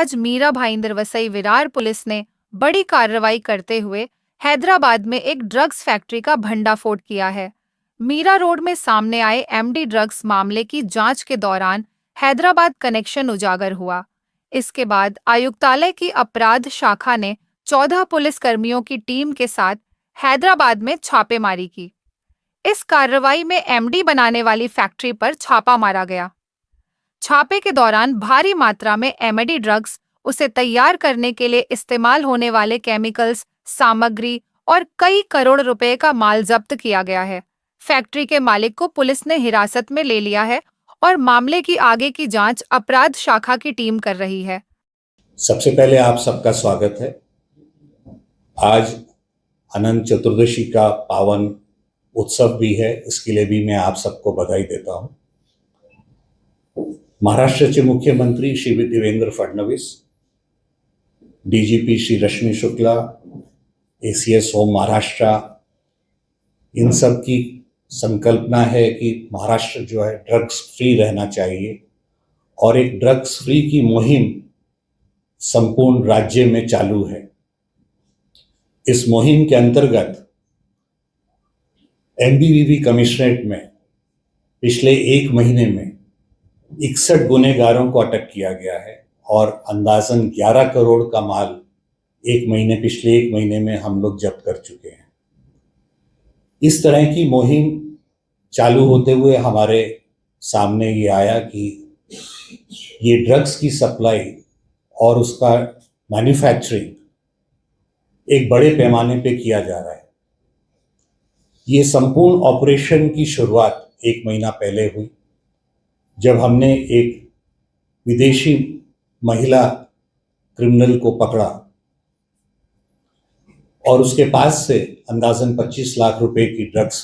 आज मीरा भाईंदर वसई विरार पुलिस ने बड़ी कार्रवाई करते हुए हैदराबाद में एक ड्रग्स फैक्ट्री का भंडाफोड़ किया है। मीरा रोड में सामने आए एमडी ड्रग्स मामले की जांच के दौरान हैदराबाद कनेक्शन उजागर हुआ। इसके बाद आयुक्तालय की अपराध शाखा ने 14 पुलिस कर्मियों की टीम के साथ हैदराबाद में छापेमारी की। इस कार्रवाई में एमडी बनाने वाली फैक्ट्री पर छापा मारा गया। छापे के दौरान भारी मात्रा में एमडी ड्रग्स, उसे तैयार करने के लिए इस्तेमाल होने वाले केमिकल्स, सामग्री और कई करोड़ रुपए का माल जब्त किया गया है। फैक्ट्री के मालिक को पुलिस ने हिरासत में ले लिया है और मामले की आगे की जांच अपराध शाखा की टीम कर रही है। सबसे पहले आप सबका स्वागत है। आज अनंत चतुर्दशी का पावन उत्सव भी है, इसके लिए भी मैं आप सबको बधाई देता हूं। महाराष्ट्र के मुख्यमंत्री श्री देवेंद्र फडणवीस, डीजीपी श्री रश्मि शुक्ला, एसीएस होम महाराष्ट्र, इन सब की संकल्पना है कि महाराष्ट्र जो है ड्रग्स फ्री रहना चाहिए और एक ड्रग्स फ्री की मुहिम संपूर्ण राज्य में चालू है। इस मुहिम के अंतर्गत एमबीवीवी कमिश्नरेट में पिछले एक महीने में 61 गुनहगारों को अटक किया गया है और अंदाजन 11 करोड़ का माल पिछले एक महीने में हम लोग जब्त कर चुके हैं। इस तरह की मुहिम चालू होते हुए हमारे सामने ये आया कि ये ड्रग्स की सप्लाई और उसका मैन्युफैक्चरिंग एक बड़े पैमाने पे किया जा रहा है। ये संपूर्ण ऑपरेशन की शुरुआत एक महीना पहले हुई, जब हमने एक विदेशी महिला क्रिमिनल को पकड़ा और उसके पास से अंदाजन 25 लाख रुपए की ड्रग्स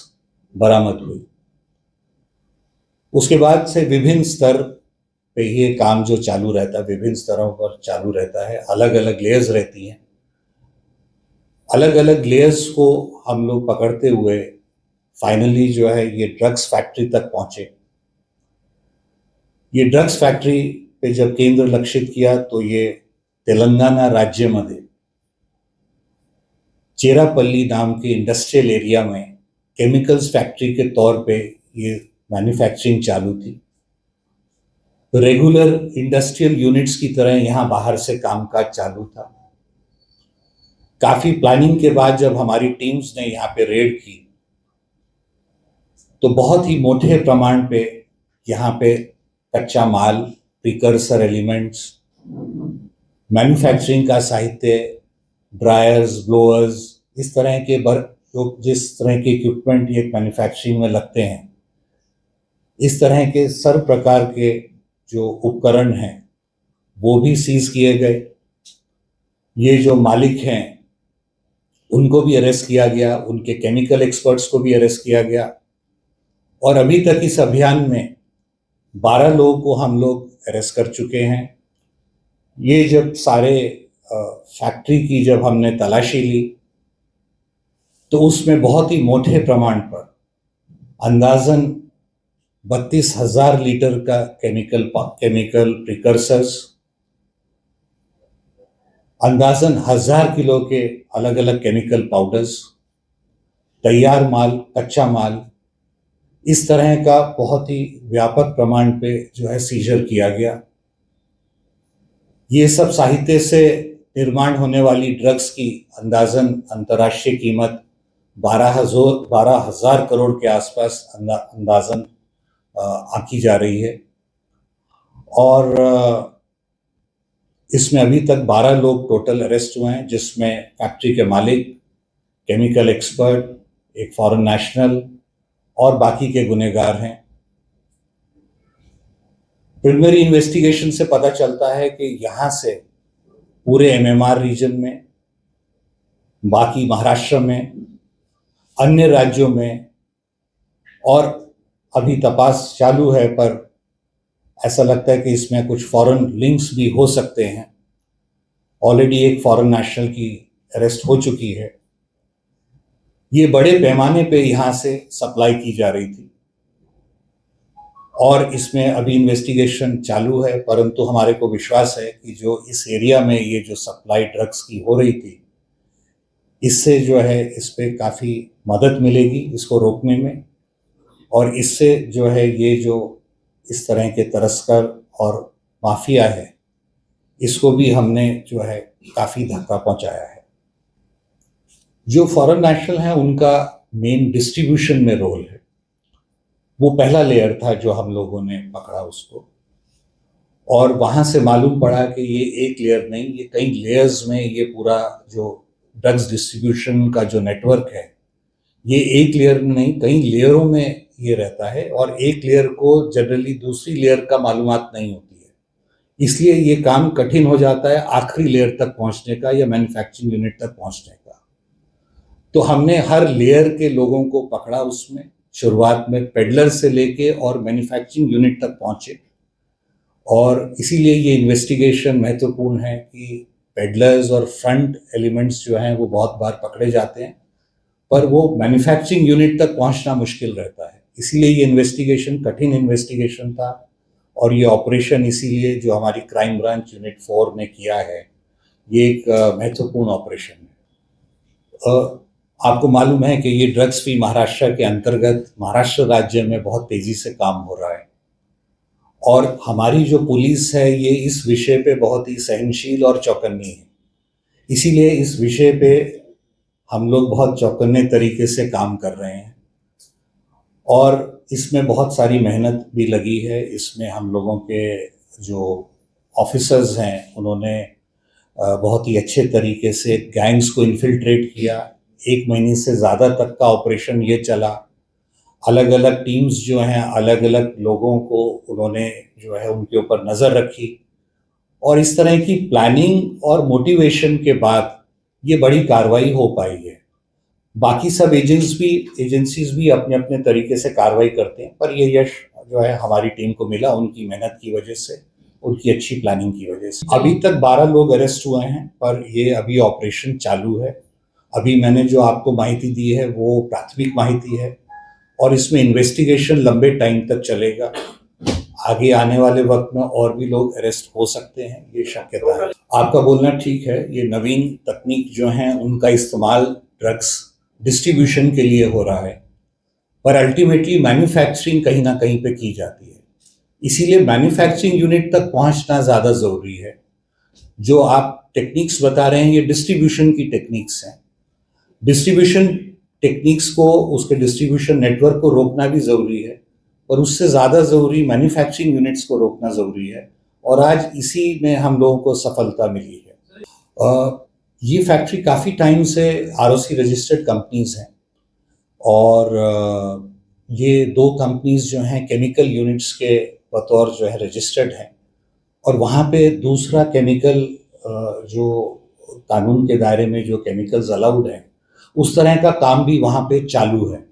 बरामद हुई। उसके बाद से विभिन्न स्तर पे ये काम जो चालू रहता है, विभिन्न स्तरों पर चालू रहता है, अलग अलग लेयर्स रहती हैं। अलग अलग लेयर्स को हम लोग पकड़ते हुए फाइनली जो है ये ड्रग्स फैक्ट्री तक पहुंचे। ये ड्रग्स फैक्ट्री पे जब केंद्र लक्षित किया तो ये तेलंगाना राज्य मध्ये चेरापल्ली नाम के इंडस्ट्रियल एरिया में केमिकल्स फैक्ट्री के तौर पे ये मैन्युफैक्चरिंग चालू थी। रेगुलर इंडस्ट्रियल यूनिट्स की तरह यहाँ बाहर से कामकाज चालू था। काफी प्लानिंग के बाद जब हमारी टीम्स ने यहाँ पे रेड की तो बहुत ही मोटे प्रमाण पे यहाँ पे कच्चा माल, प्रिकर्सर एलिमेंट्स, मैन्युफैक्चरिंग का साहित्य, ड्रायर्स, ब्लोअर्स, इस तरह के जिस तरह के इक्विपमेंट ये मैन्युफैक्चरिंग में लगते हैं, इस तरह के सर्व प्रकार के जो उपकरण हैं वो भी सीज किए गए। ये जो मालिक हैं उनको भी अरेस्ट किया गया, उनके केमिकल एक्सपर्ट्स को भी अरेस्ट किया गया और अभी तक इस अभियान में 12 लोगों को हम लोग अरेस्ट कर चुके हैं। ये जब सारे फैक्ट्री की जब हमने तलाशी ली तो उसमें बहुत ही मोटे प्रमाण पर अंदाजन 32,000 लीटर का केमिकल प्रिकर्सर्स, अंदाजन 1000 किलो के अलग अलग केमिकल पाउडर्स, तैयार माल, कच्चा माल, इस तरह का बहुत ही व्यापक प्रमाण पे जो है सीजर किया गया। ये सब साहित्य से निर्माण होने वाली ड्रग्स की अंदाजन अंतर्राष्ट्रीय कीमत 12,000 करोड़ के आसपास अंदाजन आंकी जा रही है और इसमें अभी तक 12 लोग टोटल अरेस्ट हुए हैं, जिसमें फैक्ट्री के मालिक, केमिकल एक्सपर्ट, एक फॉरेन नेशनल और बाकी के गुनहगार हैं। प्रिलिमिनरी इन्वेस्टिगेशन से पता चलता है कि यहाँ से पूरे एमएमआर रीजन में, बाकी महाराष्ट्र में, अन्य राज्यों में और अभी तपास चालू है, पर ऐसा लगता है कि इसमें कुछ फॉरेन लिंक्स भी हो सकते हैं। ऑलरेडी एक फॉरेन नेशनल की अरेस्ट हो चुकी है। ये बड़े पैमाने पे यहाँ से सप्लाई की जा रही थी। और इसमें अभी इन्वेस्टिगेशन चालू है, परंतु हमारे को विश्वास है कि जो इस एरिया में ये जो सप्लाई ड्रग्स की हो रही थी, इससे जो है इस पे काफ़ी मदद मिलेगी इसको रोकने में, और इससे जो है ये जो इस तरह के तस्कर और माफिया है, इसको भी हमने जो है काफ़ी धक्का पहुंचाया है। जो फॉरेन नेशनल हैं उनका मेन डिस्ट्रीब्यूशन में रोल है, वो पहला लेयर था जो हम लोगों ने पकड़ा उसको, और वहाँ से मालूम पड़ा कि ये एक लेयर नहीं, ये कई लेयर्स में ये पूरा जो ड्रग्स डिस्ट्रीब्यूशन का जो नेटवर्क है, ये एक लेयर में नहीं कई लेयरों में ये रहता है, और एक लेयर को जनरली दूसरी लेयर का मालूमात नहीं होती है, इसलिए ये काम कठिन हो जाता है आखिरी लेयर तक पहुंचने का या मैन्युफैक्चरिंग यूनिट तक पहुंचने का। तो हमने हर लेयर के लोगों को पकड़ा उसमें, शुरुआत में पेडलर से लेके और मैन्युफैक्चरिंग यूनिट तक पहुंचे, और इसीलिए ये इन्वेस्टिगेशन महत्वपूर्ण है कि पेडलर्स और फ्रंट एलिमेंट्स जो हैं वो बहुत बार पकड़े जाते हैं, पर वो मैन्युफैक्चरिंग यूनिट तक पहुंचना मुश्किल रहता है, इसीलिए ये इन्वेस्टिगेशन कठिन इन्वेस्टिगेशन था, और ये ऑपरेशन इसीलिए जो हमारी क्राइम ब्रांच यूनिट 4 ने किया है, ये एक महत्वपूर्ण ऑपरेशन है। आपको मालूम है कि ये ड्रग्स फ्री महाराष्ट्र के अंतर्गत महाराष्ट्र राज्य में बहुत तेजी से काम हो रहा है, और हमारी जो पुलिस है ये इस विषय पे बहुत ही सहनशील और चौकन्नी है, इसीलिए इस विषय पे हम लोग बहुत चौकन्ने तरीके से काम कर रहे हैं, और इसमें बहुत सारी मेहनत भी लगी है। इसमें हम लोगों के जो ऑफिसर्स हैं उन्होंने बहुत ही अच्छे तरीके से गैंग्स को इन्फिल्ट्रेट किया, 1 महीने से ज़्यादा तक का ऑपरेशन ये चला, अलग अलग टीम्स जो हैं अलग अलग लोगों को उन्होंने जो है उनके ऊपर नज़र रखी, और इस तरह की प्लानिंग और मोटिवेशन के बाद ये बड़ी कार्रवाई हो पाई है। बाकी सब एजेंसीज भी अपने अपने तरीके से कार्रवाई करते हैं, पर ये यश जो है हमारी टीम को मिला उनकी मेहनत की वजह से, उनकी अच्छी प्लानिंग की वजह से। अभी तक 12 लोग अरेस्ट हुए हैं, पर ये अभी ऑपरेशन चालू है। अभी मैंने जो आपको माहिती दी है वो प्राथमिक माहिती है, और इसमें इन्वेस्टिगेशन लंबे टाइम तक चलेगा। आगे आने वाले वक्त में और भी लोग अरेस्ट हो सकते हैं, ये शक्यता है। आपका बोलना ठीक है, ये नवीन तकनीक जो हैं उनका इस्तेमाल ड्रग्स डिस्ट्रीब्यूशन के लिए हो रहा है, पर अल्टीमेटली मैन्युफैक्चरिंग कहीं ना कहीं पे की जाती है, इसीलिए मैन्युफैक्चरिंग यूनिट तक पहुंचना ज़्यादा ज़रूरी है। जो आप टेक्निक्स बता रहे हैं ये डिस्ट्रीब्यूशन की टेक्निक्स हैं, डिस्ट्रीब्यूशन टेक्निक्स को, उसके डिस्ट्रीब्यूशन नेटवर्क को रोकना भी ज़रूरी है, और उससे ज़्यादा ज़रूरी मैन्युफैक्चरिंग यूनिट्स को रोकना ज़रूरी है, और आज इसी में हम लोगों को सफलता मिली है। ये फैक्ट्री काफ़ी टाइम से आरओसी रजिस्टर्ड कंपनीज हैं, और ये 2 कंपनीज जो हैं केमिकल यूनिट्स के बतौर जो है रजिस्टर्ड हैं, और वहाँ पे दूसरा केमिकल जो कानून के दायरे में जो केमिकल्स अलाउड हैं उस तरह का काम भी वहाँ पे चालू है।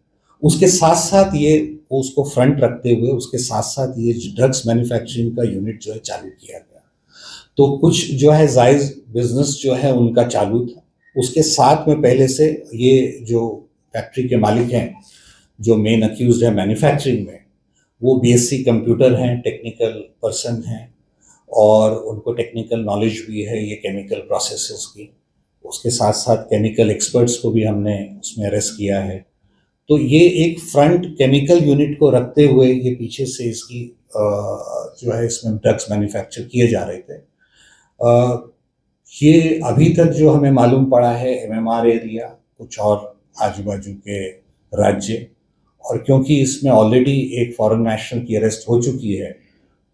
उसके साथ साथ ये उसको फ्रंट रखते हुए उसके साथ साथ ये ड्रग्स मैन्युफैक्चरिंग का यूनिट जो है चालू किया गया। तो कुछ जो है जायज़ बिजनेस जो है उनका चालू था, उसके साथ में पहले से ये जो फैक्ट्री के मालिक हैं जो मेन अक्यूज्ड है मैन्युफैक्चरिंग में, वो बीएससी कंप्यूटर हैं, टेक्निकल पर्सन हैं, और उनको टेक्निकल नॉलेज भी है ये केमिकल प्रोसेसेस की। उसके साथ साथ केमिकल एक्सपर्ट्स को भी हमने उसमें अरेस्ट किया है। तो ये एक फ्रंट केमिकल यूनिट को रखते हुए ये पीछे से इसकी जो है इसमें ड्रग्स मैन्युफैक्चर किए जा रहे थे। ये अभी तक जो हमें मालूम पड़ा है एमएमआर एरिया, कुछ और आजू बाजू के राज्य, और क्योंकि इसमें ऑलरेडी एक फॉरेन नेशनल की अरेस्ट हो चुकी है,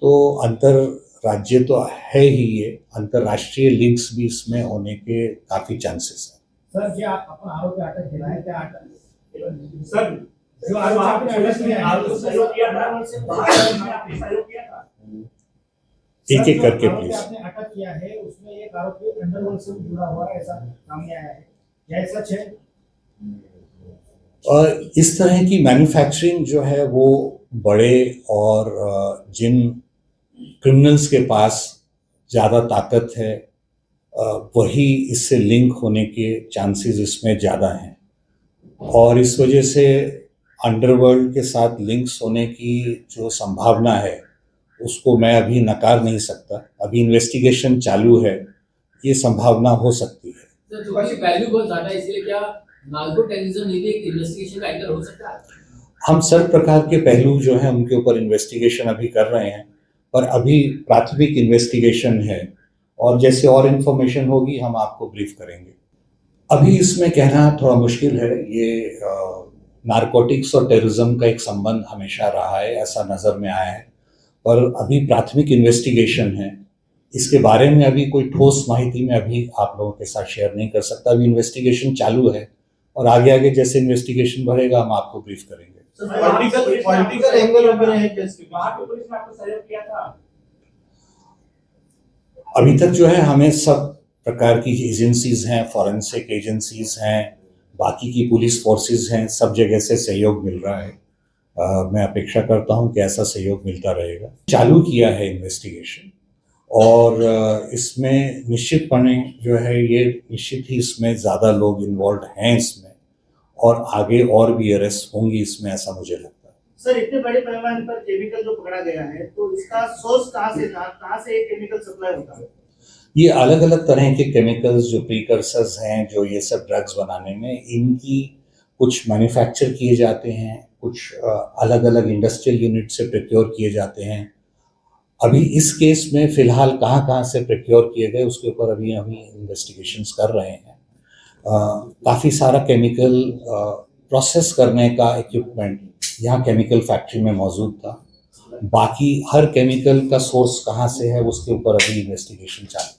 तो अंतर राज्य तो है ही, ये अंतर्राष्ट्रीय लिंक्स भी इसमें होने के काफ़ी चांसेस हैं। सर, क्या अपना आरोपी अटक किया है? क्या अटक सर जो आपने अटक किया है सहयोग किया था एक एक करके प्लीज। आपने अटक किया है उसमें एक आरोपी अंडरवर्ल्ड से जुड़ा हुआ है, ऐसा सामने आया है, क्या सच है? और इस तरह की मैन्युफैक्चरिंग जो है वो बड़े और जिन क्रिमिनल्स के पास ज़्यादा ताकत है वही इससे लिंक होने के चांसेस इसमें ज़्यादा हैं, और इस वजह से अंडरवर्ल्ड के साथ लिंक्स होने की जो संभावना है उसको मैं अभी नकार नहीं सकता। अभी इन्वेस्टिगेशन चालू है, ये संभावना हो सकती है। सर, चूंकि वैल्यू बहुत ज्यादा है, इसलिए क्या नार्को टेररिज्म ये भी एक इन्वेस्टिगेशन का एंगल हो सकता है? हम सब प्रकार के पहलू जो हैं उनके ऊपर इन्वेस्टिगेशन अभी कर रहे हैं, पर अभी प्राथमिक इन्वेस्टिगेशन है और जैसे और इन्फॉर्मेशन होगी हम आपको ब्रीफ करेंगे। अभी इसमें कहना थोड़ा मुश्किल है। ये नारकोटिक्स और टेररिज्म का एक संबंध हमेशा रहा है, ऐसा नज़र में आया है, पर अभी प्राथमिक इन्वेस्टिगेशन है। इसके बारे में अभी कोई ठोस माहिती मैं अभी आप लोगों के साथ शेयर नहीं कर सकता। अभी इन्वेस्टिगेशन चालू है और आगे आगे जैसे इन्वेस्टिगेशन बढ़ेगा हम आपको ब्रीफ करेंगे। पॉलिटिकल एंगल वगैरह है क्या इसके? वहाँ पे पुलिस ने आपको सहयोग किया था? अभी तक जो है हमें सब प्रकार की एजेंसीज हैं, फॉरेंसिक एजेंसीज हैं, बाकी की पुलिस फोर्सेस हैं, सब जगह से सहयोग मिल रहा है। मैं अपेक्षा करता हूं कि ऐसा सहयोग मिलता रहेगा। चालू किया है इन्वेस्टिगेशन और इसमें निश्चितपणे जो है ये निश्चित ही इसमें ज़्यादा लोग इन्वॉल्व हैं इसमें और आगे और भी अरेस्ट होंगी इसमें, ऐसा मुझे लगता है। सर, इतने बड़े पैमाने पर केमिकल जो पकड़ा गया है तो इसका सोर्स कहाँ से था? कहाँ से ये केमिकल सप्लाई होता है? ये अलग अलग तरह के केमिकल्स जो प्रीकर्सर्स हैं, जो ये सब ड्रग्स बनाने में, इनकी कुछ मैन्युफैक्चर किए जाते हैं, कुछ अलग अलग इंडस्ट्रियल यूनिट से प्रोक्योर किए जाते हैं। अभी इस केस में फिलहाल कहाँ कहाँ से प्रोक्योर किए गए उसके ऊपर अभी इन्वेस्टिगेशंस कर रहे हैं। काफ़ी सारा केमिकल प्रोसेस करने का इक्विपमेंट यहाँ केमिकल फैक्ट्री में मौजूद था। बाकी हर केमिकल का सोर्स कहाँ से है उसके ऊपर अभी इन्वेस्टिगेशन चालू है।